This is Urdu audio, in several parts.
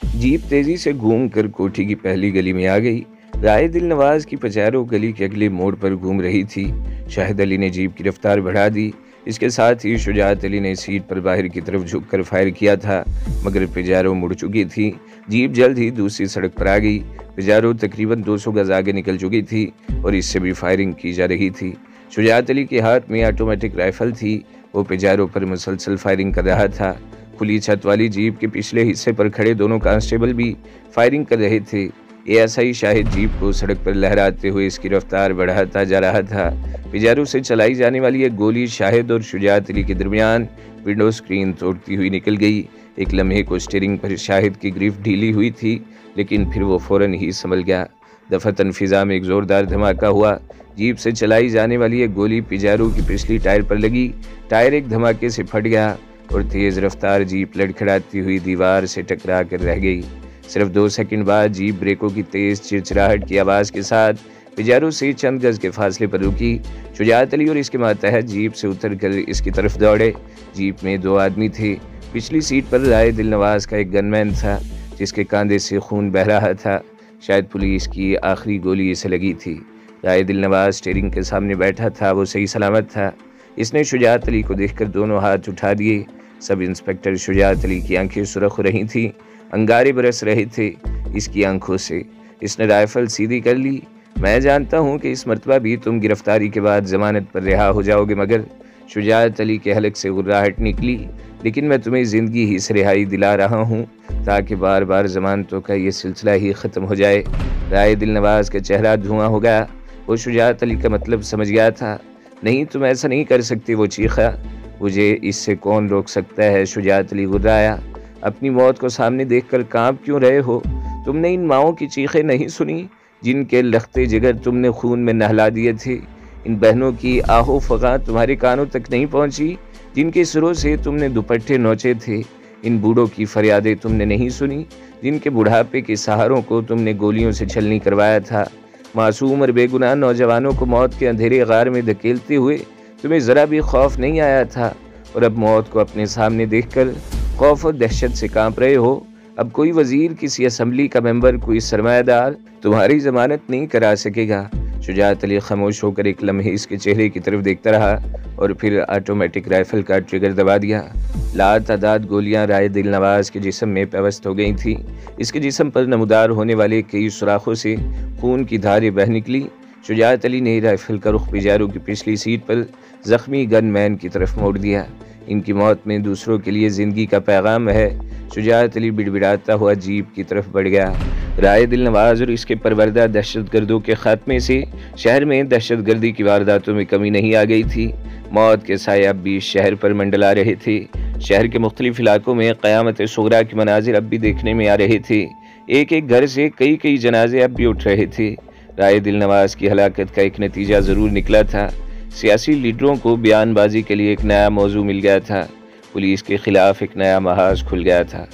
جیپ تیزی سے گھوم کر کوٹھی کی پہلی گلی میں آ گئی۔ رائے دل نواز کی پچارو گلی کے اگلے موڑ پر گھوم رہی تھی۔ شاہد علی نے جیپ کی رفتار بڑھا دی۔ اس کے ساتھ ہی شجاعت علی نے سیٹ پر باہر کی طرف جھک کر فائر کیا تھا، مگر پجارو مڑ چکی تھی۔ جیپ جلد ہی دوسری سڑک پر آ گئی۔ پجارو تقریباً 200 گز آگے نکل چکی تھی اور اس سے بھی فائرنگ کی جا رہی تھی۔ شجاعت علی کے ہاتھ میں آٹومیٹک رائفل تھی۔ وہ پجارو پر مسلسل فائرنگ کر رہا تھا۔ کھلی چھت والی جیپ کے پچھلے حصے پر کھڑے دونوں کانسٹیبل بھی فائرنگ کر رہے تھے۔ ASI شاہد جیپ کو سڑک پر لہراتے ہوئے اس کی رفتار بڑھاتا جا رہا تھا۔ پجارو سے چلائی جانے والی ایک گولی شاہد اور شجاعت علی کے درمیان ونڈو سکرین توڑتی ہوئی نکل گئی۔ ایک لمحے کو اسٹیئرنگ پر شاہد کی گرفت ڈھیلی ہوئی تھی، لیکن پھر وہ فوراً ہی سنبھل گیا۔ دفعتاً فضا میں ایک زوردار دھماکہ ہوا۔ جیپ سے چلائی جانے والی ایک گولی پجارو کی پچھلی ٹائر پر لگی۔ ٹائر ایک دھماکے سے پھٹ گیا اور تیز رفتار جیپ لڑکھڑاتی ہوئی دیوار سے ٹکرا کر رہ گئی۔ صرف 2 سیکنڈ بعد جیپ بریکوں کی تیز چرچراہٹ کی آواز کے ساتھ پجارو سے چند گز کے فاصلے پر رکی۔ شجاعت علی اور اس کے ماتحت جیپ سے اتر کر اس کی طرف دوڑے۔ جیپ میں 2 آدمی تھے۔ پچھلی سیٹ پر رائے دل نواز کا ایک گن مین تھا، جس کے کاندھے سے خون بہہ رہا تھا۔ شاید پولیس کی آخری گولی اسے لگی تھی۔ رائے دل نواز اسٹیئرنگ کے سامنے بیٹھا تھا، وہ صحیح سلامت تھا۔ اس نے شجاعت علی کو دیکھ کر دونوں ہاتھ اٹھا دیے۔ سب انسپکٹر شجاعت علی کی آنکھیں سرخ ہو رہی تھیں، انگارے برس رہے تھے اس کی آنکھوں سے۔ اس نے رائفل سیدھی کر لی۔ میں جانتا ہوں کہ اس مرتبہ بھی تم گرفتاری کے بعد ضمانت پر رہا ہو جاؤ گے، مگر شجاعت علی کے حلق سے غراہٹ نکلی، لیکن میں تمہیں زندگی ہی سے رہائی دلا رہا ہوں تاکہ بار بار ضمانتوں کا یہ سلسلہ ہی ختم ہو جائے۔ رائے دل نواز کا چہرہ دھواں ہو گیا۔ وہ شجاعت علی کا مطلب سمجھ گیا تھا۔ نہیں، تم ایسا نہیں کر سکتے، وہ چیخا۔ مجھے اس سے کون روک سکتا ہے؟ شجاعت علی غرایا۔ اپنی موت کو سامنے دیکھ کر کانپ کیوں رہے ہو؟ تم نے ان ماؤں کی چیخیں نہیں سنی جن کے لختے جگر تم نے خون میں نہلا دیے تھے؟ ان بہنوں کی آہ و فغاں تمہارے کانوں تک نہیں پہنچی جن کے سروں سے تم نے دوپٹے نوچے تھے؟ ان بوڑھوں کی فریادیں تم نے نہیں سنی جن کے بڑھاپے کے سہاروں کو تم نے گولیوں سے چھلنی کروایا تھا؟ معصوم اور بے گناہ نوجوانوں کو موت کے اندھیرے غار میں دھکیلتے ہوئے تمہیں ذرا بھی خوف نہیں آیا تھا، اور اب موت کو اپنے سامنے دیکھ کر خوف اور دہشت سے کانپ رہے ہو۔ اب کوئی وزیر، کسی اسمبلی کا ممبر، کوئی سرمایہ دار تمہاری ضمانت نہیں کرا سکے گا۔ شجاعت علی خاموش ہو کر ایک لمحے اس کے چہرے کی طرف دیکھتا رہا اور پھر آٹومیٹک رائفل کا ٹریگر دبا دیا۔ لاتعداد گولیاں رائے دل نواز کے جسم میں پیوست ہو گئی تھیں۔ اس کے جسم پر نمودار ہونے والے کئی سوراخوں سے خون کی دھاریں بہہ نکلی۔ شجاعت علی نے رائفل کا رخ پجارو کی پچھلی سیٹ پر زخمی گن مین کی طرف موڑ دیا۔ ان کی موت میں دوسروں کے لیے زندگی کا پیغام ہے۔ شجاعت علی بڑبڑاتا ہوا جیپ کی طرف بڑھ گیا۔ رائے دل نواز اور اس کے پروردہ دہشت گردوں کے خاتمے سے شہر میں دہشت گردی کی وارداتوں میں کمی نہیں آ گئی تھی۔ موت کے سائے اب بھی شہر پر منڈلا رہے تھے۔ شہر کے مختلف علاقوں میں قیامت صغریٰ کے مناظر اب بھی دیکھنے میں آ رہے تھے۔ ایک ایک گھر سے کئی جنازے اب بھی اٹھ رہے تھے۔ رائے دل نواز کی ہلاکت کا ایک نتیجہ ضرور نکلا تھا۔ سیاسی لیڈروں کو بیان بازی کے لیے ایک نیا موضوع مل گیا تھا۔ پولیس کے خلاف ایک نیا محاذ کھل گیا تھا۔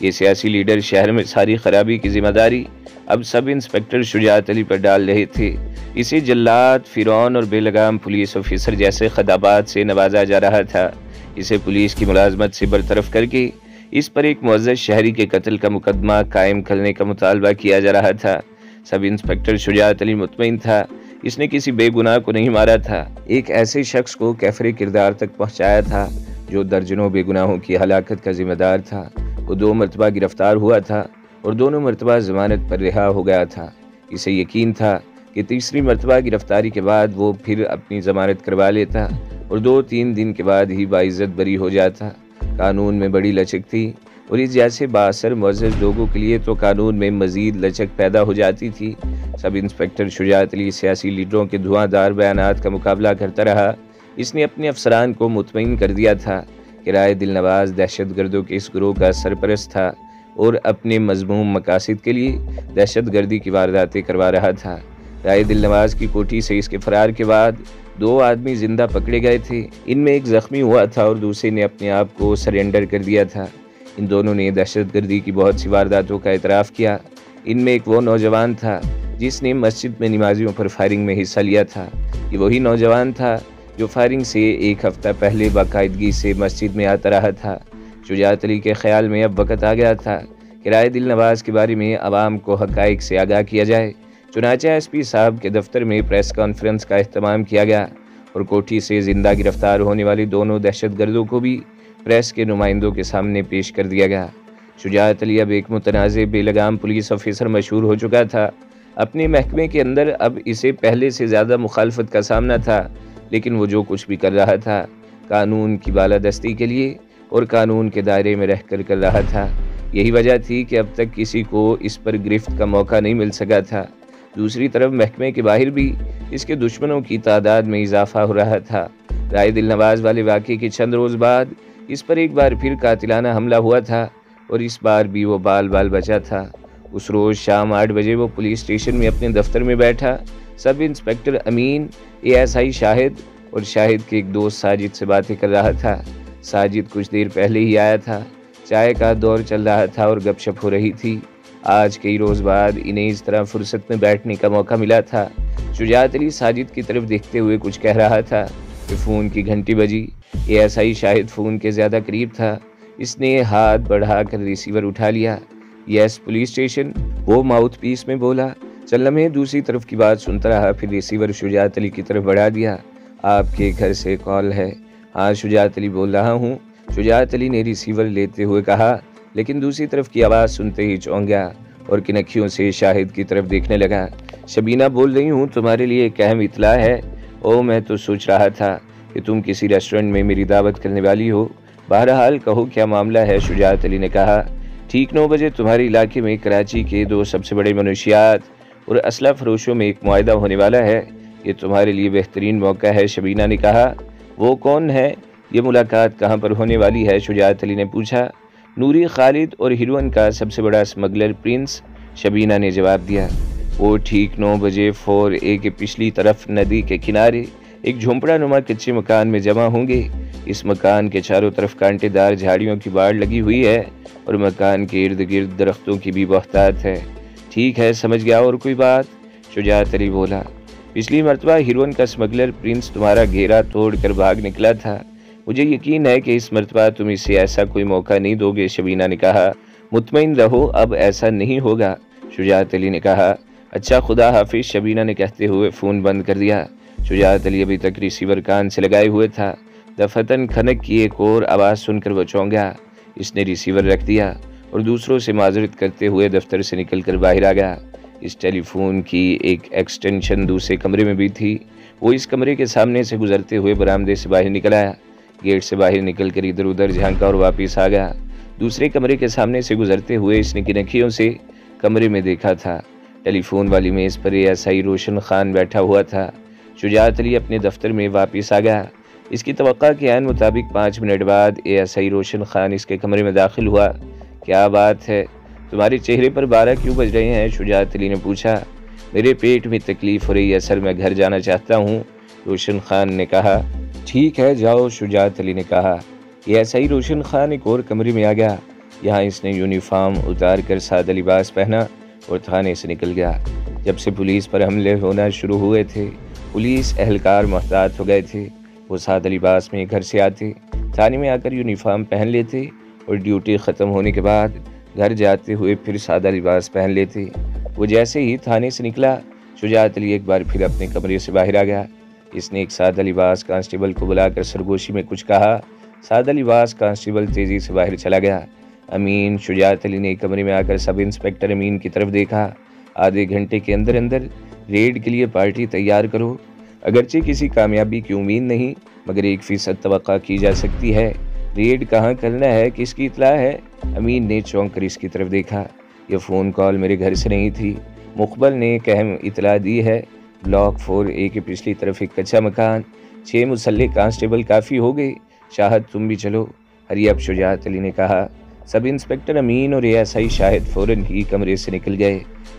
یہ سیاسی لیڈر شہر میں ساری خرابی کی ذمہ داری اب سب انسپکٹر شجاعت علی پر ڈال رہے تھے۔ اسے جلاد، فرعون اور بے لگام پولیس آفیسر جیسے خطابات سے نوازا جا رہا تھا۔ اسے پولیس کی ملازمت سے برطرف کر کے اس پر ایک معزز شہری کے قتل کا مقدمہ قائم کرنے کا مطالبہ کیا جا رہا تھا۔ سب انسپکٹر شجاعت علی مطمئن تھا اس نے کسی بے گناہ کو نہیں مارا تھا، ایک ایسے شخص کو کیفر کردار تک پہنچایا تھا جو درجنوں بے گناہوں کی ہلاکت کا ذمہ دار تھا۔ وہ 2 مرتبہ گرفتار ہوا تھا اور دونوں مرتبہ ضمانت پر رہا ہو گیا تھا۔ اسے یقین تھا کہ تیسری مرتبہ گرفتاری کے بعد وہ پھر اپنی ضمانت کروا لیتا اور 2-3 دن کے بعد ہی باعزت بری ہو جاتا۔ قانون میں بڑی لچک تھی اور اس جیسے بااثر معزز لوگوں کے لیے تو قانون میں مزید لچک پیدا ہو جاتی تھی۔ سب انسپکٹر شجاعت علی سیاسی لیڈروں کے دھواں دار بیانات کا مقابلہ کرتا رہا۔ اس نے اپنے افسران کو مطمئن کر دیا تھا کہ رائے دل نواز دہشت گردوں کے اس گروہ کا سرپرست تھا اور اپنے مذموم مقاصد کے لیے دہشت گردی کی وارداتیں کروا رہا تھا۔ رائے دل نواز کی کوٹھی سے اس کے فرار کے بعد 2 آدمی زندہ پکڑے گئے تھے۔ ان میں ایک زخمی ہوا تھا اور دوسرے نے اپنے آپ کو سرنڈر کر دیا تھا۔ ان دونوں نے دہشت گردی کی بہت سی وارداتوں کا اعتراف کیا۔ ان میں ایک وہ نوجوان تھا جس نے مسجد میں نمازیوں پر فائرنگ میں حصہ لیا تھا۔ یہ وہی نوجوان تھا جو فائرنگ سے 1 ہفتہ پہلے باقاعدگی سے مسجد میں آتا رہا تھا۔ شجاعت علی کے خیال میں اب وقت آ گیا تھا کہ رائے دل نواز کے بارے میں عوام کو حقائق سے آگاہ کیا جائے۔ چنانچہ ایس پی صاحب کے دفتر میں پریس کانفرنس کا اہتمام کیا گیا اور کوٹھی سے زندہ گرفتار ہونے والے دونوں دہشت گردوں کو بھی پریس کے نمائندوں کے سامنے پیش کر دیا گیا۔ شجاعت علی اب ایک متنازع بے لگام پولیس آفیسر مشہور ہو چکا تھا۔ اپنے محکمے کے اندر اب اسے پہلے سے زیادہ مخالفت کا سامنا تھا، لیکن وہ جو کچھ بھی کر رہا تھا قانون کی بالادستی کے لیے اور قانون کے دائرے میں رہ کر کر رہا تھا۔ یہی وجہ تھی کہ اب تک کسی کو اس پر گرفت کا موقع نہیں مل سکا تھا۔ دوسری طرف محکمے کے باہر بھی اس کے دشمنوں کی تعداد میں اضافہ ہو رہا تھا۔ رائے دل نواز والے واقعے کے چند روز بعد اس پر ایک بار پھر قاتلانہ حملہ ہوا تھا اور اس بار بھی وہ بال بچا تھا۔ اس روز شام 8 بجے وہ پولیس اسٹیشن میں اپنے دفتر میں بیٹھا سب انسپکٹر امین، ASI شاہد اور شاہد کے ایک دوست ساجد سے باتیں کر رہا تھا۔ ساجد کچھ دیر پہلے ہی آیا تھا، چائے کا دور چل رہا تھا اور گپ شپ ہو رہی تھی۔ آج کئی روز بعد انہیں اس طرح فرصت میں بیٹھنے کا موقع ملا تھا۔ شجاعت علی ساجد کی طرف دیکھتے ہوئے کچھ کہہ رہا تھا کہ فون کی گھنٹی بجی۔ ASI شاہد فون کے زیادہ قریب تھا، اس نے ہاتھ بڑھا کر ریسیور اٹھا لیا۔ یس پولیس اسٹیشن، وہ ماؤتھ پیس میں بولا۔ چند لمحے دوسری طرف کی بات سنتا رہا، پھر ریسیور شجاعت علی کی طرف بڑھا دیا۔ آپ کے گھر سے کال ہے۔ ہاں شجاعت علی بول رہا ہوں، شجاعت علی نے ریسیور لیتے ہوئے کہا، لیکن دوسری طرف کی آواز سنتے ہی چونک گیا اور کنکھیوں سے شاہد کی طرف دیکھنے لگا۔ شبینہ بول رہی ہوں، تمہارے لیے ایک اہم اطلاع ہے۔ او میں تو سوچ رہا تھا کہ تم کسی ریسٹورنٹ میں میری دعوت کرنے والی ہو۔ بہرحال کہو کیا معاملہ ہے؟ شجاعت علی نے کہا۔ ٹھیک 9 بجے تمہارے علاقے میں کراچی کے 2 سب سے بڑے منشیات اور اسلحہ فروشوں میں ایک معاہدہ ہونے والا ہے۔ یہ تمہارے لیے بہترین موقع ہے، شبینہ نے کہا۔ وہ کون ہے؟ یہ ملاقات کہاں پر ہونے والی ہے؟ شجاعت علی نے پوچھا۔ نوری خالد اور ہیروئن کا سب سے بڑا اسمگلر پرنس، شبینہ نے جواب دیا۔ وہ ٹھیک 9 بجے 4A کے پچھلی طرف ندی کے کنارے ایک جھونپڑا نما کچے مکان میں جمع ہوں گے۔ اس مکان کے چاروں طرف کانٹے دار جھاڑیوں کی باڑ لگی ہوئی ہے اور مکان کے ارد گرد درختوں کی بھی بہتات ہے۔ ٹھیک ہے، سمجھ گیا۔ اور کوئی بات؟ شجاعت علی بولا۔ پچھلی مرتبہ ہیروئن کا اسمگلر پرنس تمہارا گھیرا توڑ کر بھاگ نکلا تھا۔ مجھے یقین ہے کہ اس مرتبہ تم اسے ایسا کوئی موقع نہیں دو گے، شبینہ نے کہا۔ مطمئن رہو، اب ایسا نہیں ہوگا، شجاعت علی نے کہا۔ اچھا، خدا حافظ، شبینہ نے کہتے ہوئے فون بند کر دیا۔ شجاعت علی ابھی تک ریسیور کان سے لگائے ہوئے تھا۔ دفتن کھنک کی ایک اور آواز سن کر وہ چونک گیا۔ اس نے ریسیور رکھ دیا اور دوسروں سے معذرت کرتے ہوئے دفتر سے نکل کر باہر آ گیا۔ اس ٹیلی فون کی ایک ایکسٹینشن دوسرے کمرے میں بھی تھی۔ وہ اس کمرے کے سامنے سے گزرتے ہوئے برآمدے سے باہر نکل آیا، گیٹ سے باہر نکل کر ادھر ادھر جھانکا اور واپس آ گیا۔ دوسرے کمرے کے سامنے سے گزرتے ہوئے اس نے کنکھیوں سے کمرے میں دیکھا تھا۔ ٹیلی فون والی میز پر ASI روشن خان بیٹھا ہوا تھا۔ شجاعت علی اپنے دفتر میں واپس آ گیا۔ اس کی توقع کے عین مطابق 5 منٹ بعد ASI روشن خان اس کے کمرے میں داخل ہوا۔ کیا بات ہے؟ تمہارے چہرے پر 12 کیوں بج رہے ہیں؟ شجاعت علی نے پوچھا۔ میرے پیٹ میں تکلیف ہو رہی ہے سر، میں گھر جانا چاہتا ہوں، روشن خان نے کہا۔ ٹھیک ہے جاؤ، شجاعت علی نے کہا۔ ASI روشن خان ایک اور کمرے میں آ گیا۔ یہاں اس نے یونیفارم اتار کر سادہ لباس پہنا اور تھانے سے نکل گیا۔ جب سے پولیس پر حملے ہونا شروع ہوئے تھے، پولیس اہلکار محتاط ہو گئے تھے۔ وہ سادہ لباس میں گھر سے آتے، تھانے میں آ کر یونیفارم پہن لیتے اور ڈیوٹی ختم ہونے کے بعد گھر جاتے ہوئے پھر سادہ لباس پہن لیتے۔ وہ جیسے ہی تھانے سے نکلا، شجاعت علی ایک بار پھر اپنے کمرے سے باہر آ گیا۔ اس نے ایک سادہ لباس کانسٹیبل کو بلا کر سرگوشی میں کچھ کہا۔ سادہ لباس کانسٹیبل تیزی سے باہر چلا گیا۔ امین، شجاعت علی نے کمرے میں آ کر سب انسپکٹر امین کی طرف دیکھا۔ آدھے گھنٹے کے اندر اندر ریڈ کے لیے پارٹی تیار کرو۔ اگرچہ کسی کامیابی کی امید نہیں، مگر 1% توقع کی جا سکتی ہے۔ ریڈ کہاں کرنا ہے، کس کی اطلاع ہے؟ امین نے چونک کر اس کی طرف دیکھا۔ یہ فون کال میرے گھر سے نہیں تھی، مقبل نے ایک اہم اطلاع دی ہے۔ بلاک 4A کے پچھلی طرف ایک کچا مکان، 6 مسلح کانسٹیبل کافی ہو گئے۔ شاہد تم بھی چلو، ہری اب، شجاعت علی نے کہا۔ سب انسپکٹر امین اور ASI شاہد فوراً ہی کمرے سے نکل گئے۔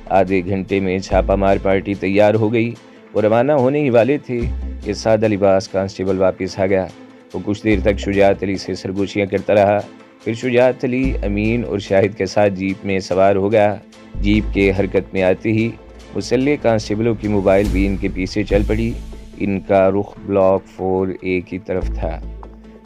آدھے گھنٹے میں چھاپا مار پارٹی تیار ہو گئی، وہ روانہ ہونے ہی والے تھے کہ سادہ لباس کانسٹیبل واپس آ گیا۔ وہ کچھ دیر تک شجاعت علی سے سرگوشیاں کرتا رہا، پھر شجاعت علی امین اور شاہد کے ساتھ جیپ میں سوار ہو گیا۔ جیپ کے حرکت میں آتے ہی مسلح کانسٹیبلوں کی موبائل بھی ان کے پیچھے چل پڑی۔ ان کا رخ بلاک 4A کی طرف تھا۔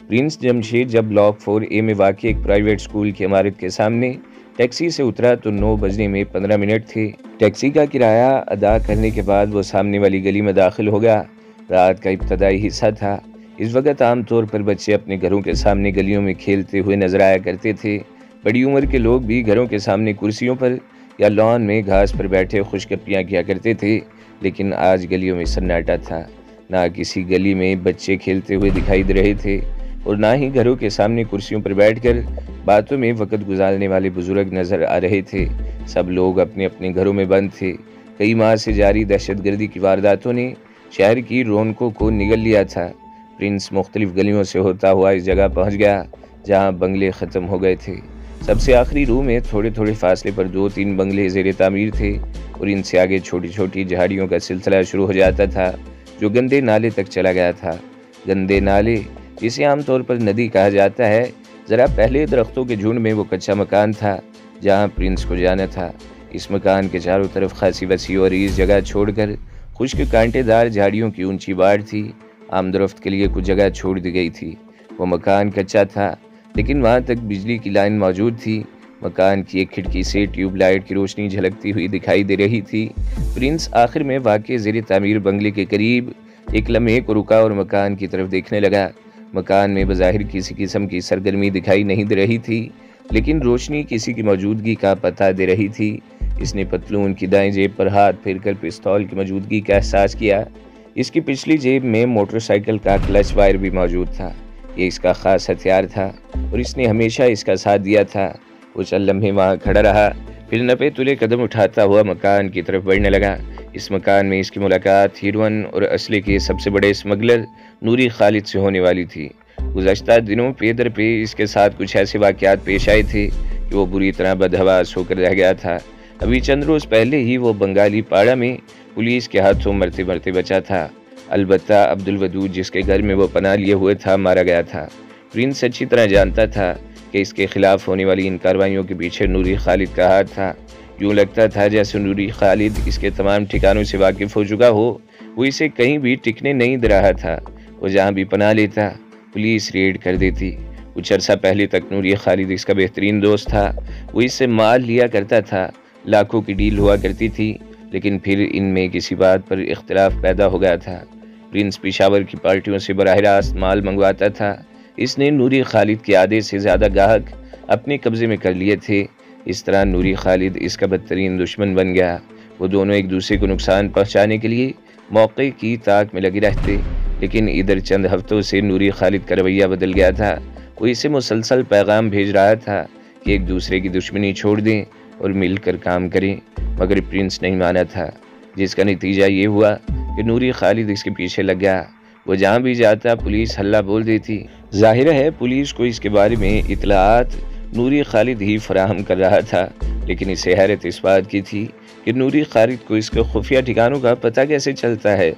پرنس جمشید جب بلاک 4A میں واقع ایک پرائیویٹ اسکول کی عمارت کے سامنے ٹیکسی سے اترا تو 9 بجنے میں 15 منٹ تھے۔ ٹیکسی کا کرایہ ادا کرنے کے بعد وہ سامنے والی گلی میں داخل ہو گیا۔ رات کا ابتدائی حصہ تھا۔ اس وقت عام طور پر بچے اپنے گھروں کے سامنے گلیوں میں کھیلتے ہوئے نظر آیا کرتے تھے۔ بڑی عمر کے لوگ بھی گھروں کے سامنے کرسیوں پر یا لان میں گھاس پر بیٹھے خوش گپیاں کیا کرتے تھے، لیکن آج گلیوں میں سناٹا تھا۔ نہ کسی گلی میں بچے کھیلتے ہوئے دکھائی دے رہے تھے اور نہ ہی گھروں کے سامنے کرسیوں پر بیٹھ کر باتوں میں وقت گزارنے والے بزرگ نظر آ رہے تھے۔ سب لوگ اپنے اپنے گھروں میں بند تھے۔ کئی ماہ سے جاری دہشت گردی کی وارداتوں نے شہر کی رونقوں کو نگل لیا تھا۔ پرنس مختلف گلیوں سے ہوتا ہوا اس جگہ پہنچ گیا جہاں بنگلے ختم ہو گئے تھے۔ سب سے آخری رو میں تھوڑے تھوڑے فاصلے پر 2-3 بنگلے زیر تعمیر تھے اور ان سے آگے چھوٹی چھوٹی جھاڑیوں کا سلسلہ شروع ہو جاتا تھا جو گندے نالے تک چلا گیا تھا۔ گندے نالے، جسے عام طور پر ندی کہا جاتا ہے، ذرا پہلے درختوں کے جھنڈ میں وہ کچا مکان تھا جہاں پرنس کو جانا تھا۔ اس مکان کے چاروں طرف خاصی وسیع اور اس جگہ چھوڑ کر خشک کانٹے دار جھاڑیوں کی اونچی باڑ تھی۔ آمدرفت کے لیے کچھ جگہ چھوڑ دی گئی تھی۔ وہ مکان کچا تھا لیکن وہاں تک بجلی کی لائن موجود تھی۔ مکان کی ایک کھڑکی سے ٹیوب لائٹ کی روشنی جھلکتی ہوئی دکھائی دے رہی تھی۔ پرنس آخر میں واقع زیر تعمیر بنگلے کے قریب ایک لمحے کو رکا اور مکان کی طرف دیکھنے لگا۔ مکان میں بظاہر کسی قسم کی سرگرمی دکھائی نہیں دے رہی تھی، لیکن روشنی کسی کی موجودگی کا پتہ دے رہی تھی۔ اس نے پتلون کی دائیں جیب پر ہاتھ پھیر کر پستول کی موجودگی کا احساس کیا۔ اس کی پچھلی جیب میں موٹر سائیکل کا کلچ وائر بھی موجود تھا۔ یہ اس کا خاص ہتھیار تھا اور اس نے ہمیشہ اس کا ساتھ دیا تھا۔ وہ چند لمحے وہاں کھڑا رہا، پھر نپے تلے قدم اٹھاتا ہوا مکان کی طرف بڑھنے لگا۔ اس مکان میں اس کی ملاقات ہیروئن اور اسلحے کے سب سے بڑے اسمگلر نوری خالد سے ہونے والی تھی۔ گزشتہ دنوں پے در پے اس کے ساتھ کچھ ایسے واقعات پیش آئے تھے کہ وہ بری طرح بدحواس ہو کر رہ گیا تھا۔ ابھی چند روز پہلے ہی وہ بنگالی پاڑا میں پولیس کے ہاتھوں مرتے مرتے بچا تھا۔ البتہ عبدالودود جس کے گھر میں وہ پناہ لیے ہوئے تھا مارا گیا تھا۔ پرنس اچھی طرح جانتا تھا کہ اس کے خلاف ہونے والی ان کارروائیوں کے پیچھے نوری خالد کا ہاتھ تھا۔ یوں لگتا تھا جیسے نوری خالد اس کے تمام ٹھکانوں سے واقف ہو چکا ہو۔ وہ اسے کہیں بھی ٹکنے نہیں دے رہا تھا۔ وہ جہاں بھی پناہ لیتا پولیس ریڈ کر دیتی۔ کچھ عرصہ پہلے تک نوری خالد اس کا بہترین دوست تھا۔ وہ اس سے مال لیا کرتا تھا، لاکھوں کی ڈیل ہوا کرتی تھی، لیکن پھر ان میں کسی بات پر اختلاف پیدا ہو گیا تھا۔ پرنس پشاور کی پارٹیوں سے براہ راست مال منگواتا تھا۔ اس نے نوری خالد کے آدھے سے زیادہ گاہک اپنے قبضے میں کر لیے تھے۔ اس طرح نوری خالد اس کا بدترین دشمن بن گیا۔ وہ دونوں ایک دوسرے کو نقصان پہنچانے کے لیے موقع کی تاک میں لگے رہتے، لیکن ادھر چند ہفتوں سے نوری خالد کا رویہ بدل گیا تھا۔ وہ اسے مسلسل پیغام بھیج رہا تھا کہ ایک دوسرے کی دشمنی چھوڑ دیں اور مل کر کام کریں، مگر پرنس نہیں مانا تھا، جس کا نتیجہ یہ ہوا کہ نوری خالد اس کے پیچھے لگ گیا۔ وہ جہاں بھی جاتا پولیس ہلہ بول دیتی۔ ظاہر ہے پولیس کو اس کے بارے میں اطلاعات نوری خالد ہی فراہم کر رہا تھا، لیکن اسے حیرت اس بات کی تھی کہ نوری خالد کو اس کے خفیہ ٹھکانوں کا پتہ کیسے چلتا ہے۔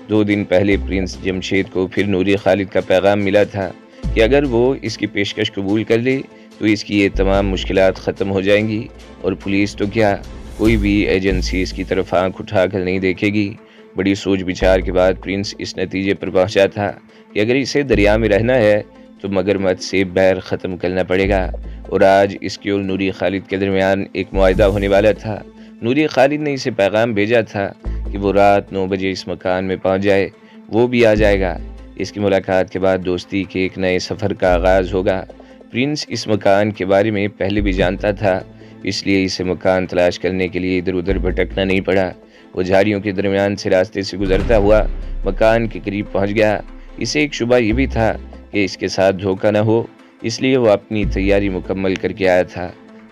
2 دن پہلے پرنس جمشید کو پھر نوری خالد کا پیغام ملا تھا کہ اگر وہ اس کی پیشکش قبول کر لے تو اس کی یہ تمام مشکلات ختم ہو جائیں گی، اور پولیس تو کیا، کوئی بھی ایجنسی اس کی طرف آنکھ اٹھا کر نہیں دیکھے گی۔ بڑی سوچ بچار کے بعد پرنس اس نتیجے پر پہنچا تھا کہ اگر اسے دریا میں رہنا ہے تو مگرمچھ سے بیر ختم کرنا پڑے گا، اور آج اس کے اور نوری خالد کے درمیان ایک معاہدہ ہونے والا تھا۔ نوری خالد نے اسے پیغام بھیجا تھا کہ وہ رات 9 بجے اس مکان میں پہنچ جائے، وہ بھی آ جائے گا۔ اس کی ملاقات کے بعد دوستی کے ایک نئے سفر کا آغاز ہوگا۔ پرنس اس مکان کے بارے میں پہلے بھی جانتا تھا، اس لیے اسے مکان تلاش کرنے کے لیے ادھر ادھر بھٹکنا نہیں پڑا۔ وہ جھاڑیوں کے درمیان سے راستے سے گزرتا ہوا مکان کے قریب پہنچ گیا۔ اسے ایک شبہ یہ بھی تھا کہ اس کے ساتھ دھوکہ نہ ہو، اس لیے وہ اپنی تیاری مکمل کر کے آیا تھا۔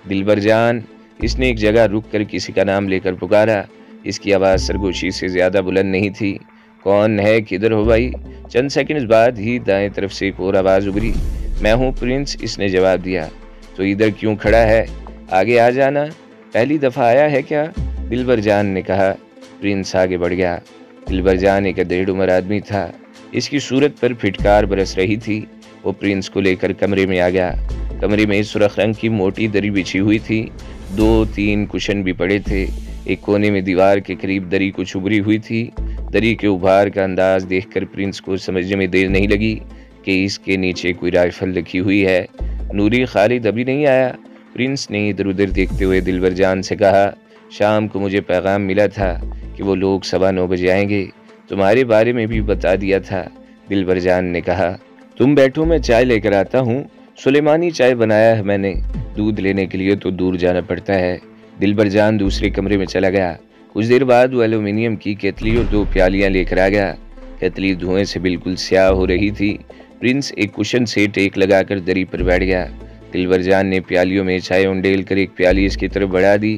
دلبر جان، اس نے ایک جگہ رک کر کسی کا نام لے کر پکارا۔ اس کی آواز سرگوشی سے زیادہ بلند نہیں تھی۔ کون ہے، کدھر ہو بھائی؟ چند سیکنڈز بعد ہی دائیں طرف سے ایک اور آواز ابھری۔ میں ہوں پرنس، اس نے جواب دیا۔ تو ادھر کیوں کھڑا ہے؟ آگے آ جانا، پہلی دفعہ آیا ہے کیا؟ دلبر جان نے کہا۔ پرنس آگے بڑھ گیا۔ دلبر جان ایک ادھیڑ عمر آدمی تھا۔ اس کی صورت پر پھٹکار برس رہی تھی۔ وہ پرنس کو لے کر کمرے میں آ گیا۔ کمرے میں سرخ رنگ کی موٹی دری بچھی ہوئی تھی، 2-3 کشن بھی پڑے تھے۔ ایک کونے میں دیوار کے قریب دری کچھ ابری ہوئی تھی۔ دری کے ابھار کا انداز دیکھ کر پرنس کو سمجھنے میں دیر نہیں لگی کہ اس کے نیچے کوئی رائفل رکھی ہوئی ہے۔ نوری خالد ابھی نہیں آیا؟ پرنس نے ادھر ادھر دیکھتے ہوئے دلبر جان سے کہا، شام کو مجھے پیغام ملا تھا کہ وہ لوگ 9:15 بجے آئیں گے، تمہارے بارے میں بھی بتا دیا تھا۔ دلبر جان نے کہا، تم بیٹھو میں چائے لے کر آتا ہوں، سلیمانی چائے بنایا ہے میں نے، دودھ لینے کے لیے تو دور جانا پڑتا ہے۔ دلبر جان دوسرے کمرے میں چلا گیا۔ کچھ دیر بعد وہ ایلومینیم کی کیتلی اور 2 پیالیاں لے کر آ گیا۔ کیتلی دھوئیں سے بالکل سیاہ ہو رہی تھی۔ پرنس ایک کشن سے ٹیک لگا کر دری پر بیٹھ گیا۔ دلبر جان نے پیالیوں میں چائے انڈیل کر ایک پیالی اس کی طرف بڑھا دی۔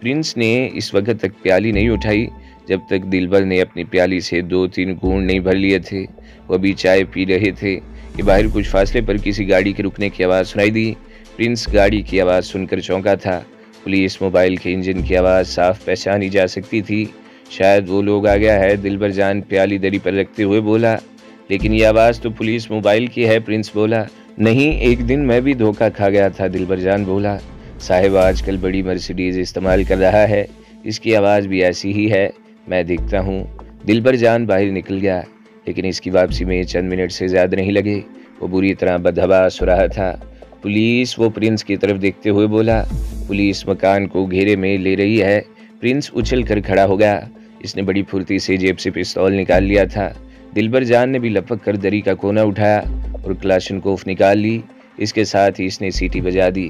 پرنس نے اس وقت تک پیالی نہیں اٹھائی جب تک دلبر نے اپنی پیالی سے 2-3 گھونٹ نہیں بھر لیے تھے۔ وہ ابھی چائے پی رہے تھے کہ باہر کچھ فاصلے پر کسی گاڑی کے رکنے کی آواز سنائی دی۔ پرنس گاڑی کی آواز سن کر چونکا تھا۔ پولیس موبائل کے انجن کی آواز صاف پہچانی جا سکتی تھی۔ شاید وہ لوگ آ گیا ہے، دلبر جان پیالی دری پر رکھتے ہوئے بولا۔ لیکن یہ آواز تو پولیس موبائل کی ہے، پرنس بولا۔ نہیں، ایک دن میں بھی دھوکہ کھا گیا تھا، دلبر جان بولا۔ صاحب آج کل بڑی مرسیڈیز استعمال کر رہا ہے، اس کی آواز بھی ایسی ہی ہے، میں دیکھتا ہوں۔ دلبر جان باہر نکل گیا، لیکن اس کی واپسی میں چند منٹ سے زیادہ نہیں لگے۔ وہ بری طرح بدحواس ہو رہا تھا۔ پولیس، وہ پرنس کی طرف دیکھتے ہوئے بولا۔ پولیس مکان کو گھیرے میں لے رہی ہے۔ پرنس اچھل کر کھڑا ہو گیا۔ اس نے بڑی پھرتی سے جیب سے پستول نکال لیا تھا۔ دلبر جان نے بھی لپک کر دری کا کونا اٹھایا اور کلاشنکوف نکال لی۔ اس کے ساتھ ہی اس نے سیٹی بجا دی۔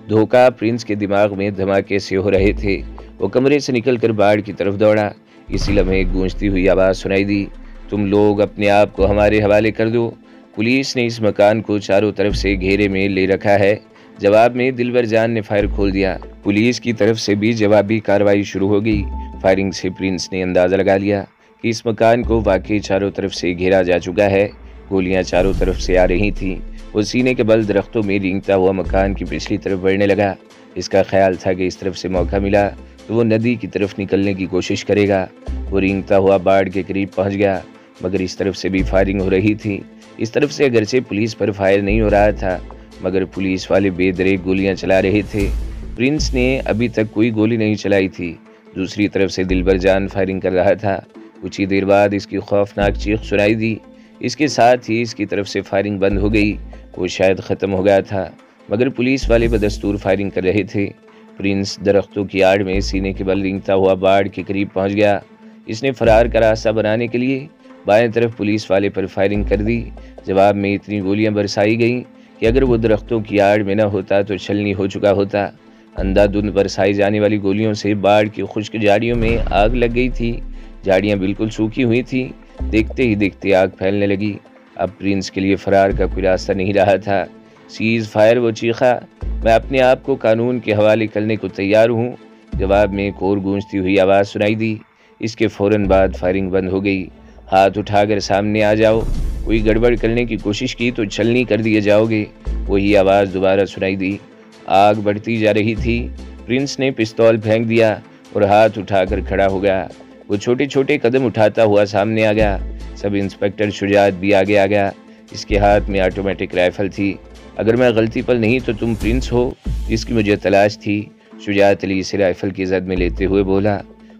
دھوکہ پرنس کے دماغ میں دھماکے سے ہو رہے تھے۔ وہ کمرے سے نکل کر باڑ کی طرف دوڑا۔ اسی لمحے ایک گونجتی ہوئی آواز سنائی دی، تم لوگ اپنے آپ کو ہمارے حوالے کر دو، پولیس نے اس مکان کو چاروں طرف سے گھیرے میں لے رکھا ہے۔ جواب میں دلبر جان نے فائر کھول دیا۔ پولیس کی طرف سے بھی جوابی کارروائی شروع ہو گئی۔ فائرنگ سے پرنس نے اندازہ لگا لیا کہ اس مکان کو واقعی چاروں طرف سے گھیرا جا چکا ہے۔ گولیاں چاروں طرف سے آ رہی تھیں۔ وہ سینے کے بل درختوں میں رینگتا ہوا مکان کی پچھلی طرف بڑھنے لگا۔ اس کا خیال تھا کہ اس طرف سے موقع ملا تو وہ ندی کی طرف نکلنے کی کوشش کرے گا۔ وہ رینگتا ہوا باڑ کے قریب پہنچ گیا، مگر اس طرف سے بھی فائرنگ ہو رہی تھی۔ اس طرف سے اگرچہ پولیس پر فائر نہیں ہو رہا تھا، مگر پولیس والے بے دریغ گولیاں چلا رہے تھے۔ پرنس نے ابھی تک کوئی گولی نہیں چلائی تھی۔ دوسری طرف سے دلبر جان فائرنگ کر رہا تھا۔ کچھ ہی دیر بعد اس کی خوفناک چیخ سنائی دی۔ اس کے ساتھ ہی اس کی طرف سے فائرنگ بند ہو گئی۔ وہ شاید ختم ہو گیا تھا، مگر پولیس والے بدستور فائرنگ کر رہے تھے۔ پرنس درختوں کی آڑ میں سینے کے بل رینگتا ہوا باڑ کے قریب پہنچ گیا۔ اس نے فرار کا راستہ بنانے کے لیے بائیں طرف پولیس والے پر فائرنگ کر دی۔ جواب میں اتنی گولیاں برسائی گئیں کہ اگر وہ درختوں کی آڑ میں نہ ہوتا تو چھلنی ہو چکا ہوتا۔ اندھا دھند برسائی جانے والی گولیوں سے باڑ کی خشک جھاڑیوں میں آگ لگ گئی تھی۔ جھاڑیاں بالکل سوکھی ہوئی تھیں۔ دیکھتے ہی دیکھتے آگ پھیلنے لگی۔ اب پرنس کے لیے فرار کا کوئی راستہ نہیں رہا تھا۔ سیز فائر، وہ چیخا، میں اپنے آپ کو قانون کے حوالے کرنے کو تیار ہوں۔ جواب میں ایک اور گونجتی ہوئی آواز سنائی دی۔ اس کے فوراً بعد فائرنگ بند ہو گئی۔ ہاتھ اٹھا کر سامنے آ جاؤ، کوئی گڑبڑ کرنے کی کوشش کی تو چھلنی کر دیے جاؤ گے۔ وہی آواز دوبارہ سنائی دی۔ آگ بڑھتی جا رہی تھی۔ پرنس نے پستول پھینک دیا اور ہاتھ اٹھا کر کھڑا ہو گیا۔ وہ چھوٹے چھوٹے قدم اٹھاتا ہوا سامنے آ گیا۔ سب انسپکٹر شجاعت بھی آگے آ گیا۔ اس کے ہاتھ میں آٹومیٹک رائفل تھی۔ اگر میں غلطی پر نہیں تو تم پرنس ہو جس کی مجھے تلاش تھی، شجاعت علی اسے رائفل کی زد میں لیتے ہوئے بولا۔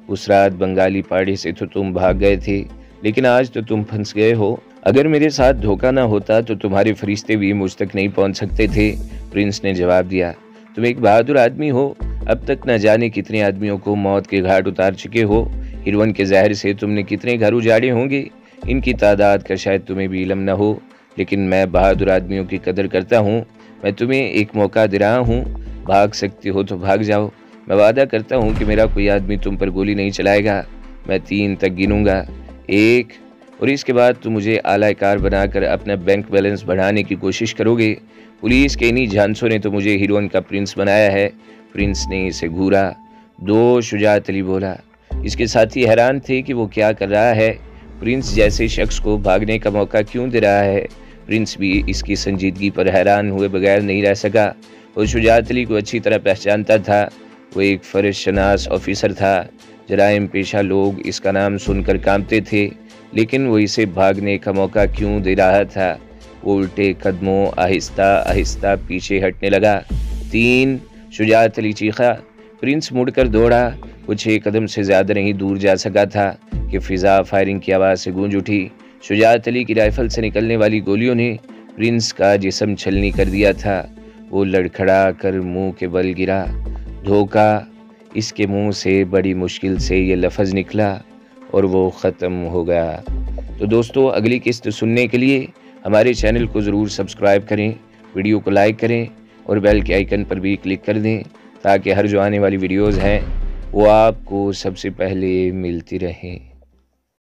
اس رات بنگالی پہاڑی سے تو تم بھاگ گئے تھے، لیکن آج تو تم پھنس گئے ہو۔ اگر میرے ساتھ دھوکہ نہ ہوتا تو تمہارے فرشتے بھی مجھ تک نہیں پہنچ سکتے تھے، پرنس نے جواب دیا۔ تم ایک بہادر آدمی ہو، اب تک نہ جانے کتنے آدمیوں کو موت کے گھاٹ اتار چکے ہو۔ ہیروئن کے زہر سے تم نے کتنے گھر اجاڑے ہوں گے، ان کی تعداد کا شاید تمہیں بھی علم نہ ہو، لیکن میں بہادر آدمیوں کی قدر کرتا ہوں۔ میں تمہیں ایک موقع دے رہا ہوں، بھاگ سکتے ہو تو بھاگ جاؤ۔ میں وعدہ کرتا ہوں کہ میرا کوئی آدمی تم پر گولی نہیں چلائے گا۔ میں 3 تک گنوں گا، 1، اور اس کے بعد تم مجھے اعلی کار بنا کر اپنا بینک بیلنس بڑھانے کی کوشش کرو گے۔ پولیس کے انہی جھانسوں نے تو مجھے ہیروئن کا پرنس بنایا ہے۔ پرنس نے اسے گھورا۔ 2، شجاعت علی بولا۔ اس کے ساتھی حیران تھے کہ وہ کیا کر رہا ہے، پرنس جیسے شخص کو بھاگنے کا موقع کیوں دے رہا ہے۔ پرنس بھی اس کی سنجیدگی پر حیران ہوئے بغیر نہیں رہ سکا۔ وہ شجاعت علی کو اچھی طرح پہچانتا تھا۔ وہ ایک فرض شناس آفیسر تھا۔ جرائم پیشہ لوگ اس کا نام سن کر کانپتے تھے، لیکن وہ اسے بھاگنے کا موقع کیوں دے رہا تھا۔ وہ الٹے قدموں آہستہ آہستہ پیچھے ہٹنے لگا۔ 3، شجاعت علی چیخا۔ پرنس مڑ کر دوڑا۔ وہ 6 قدم سے زیادہ نہیں دور جا سکا تھا کہ فضا فائرنگ کی آواز سے گونج اٹھی۔ شجاعت علی کی رائفل سے نکلنے والی گولیوں نے پرنس کا جسم چھلنی کر دیا تھا۔ وہ لڑکھڑا کر منہ کے بل گرا۔ دھوکا، اس کے منہ سے بڑی مشکل سے یہ لفظ نکلا اور وہ ختم ہو گیا۔ تو دوستو، اگلی قسط سننے کے لیے ہمارے چینل کو ضرور سبسکرائب کریں، ویڈیو کو لائک کریں اور بیل کے آئیکن پر بھی کلک کر دیں تاکہ ہر جو آنے والی ویڈیوز ہیں وہ آپ کو سب سے پہلے ملتی رہیں۔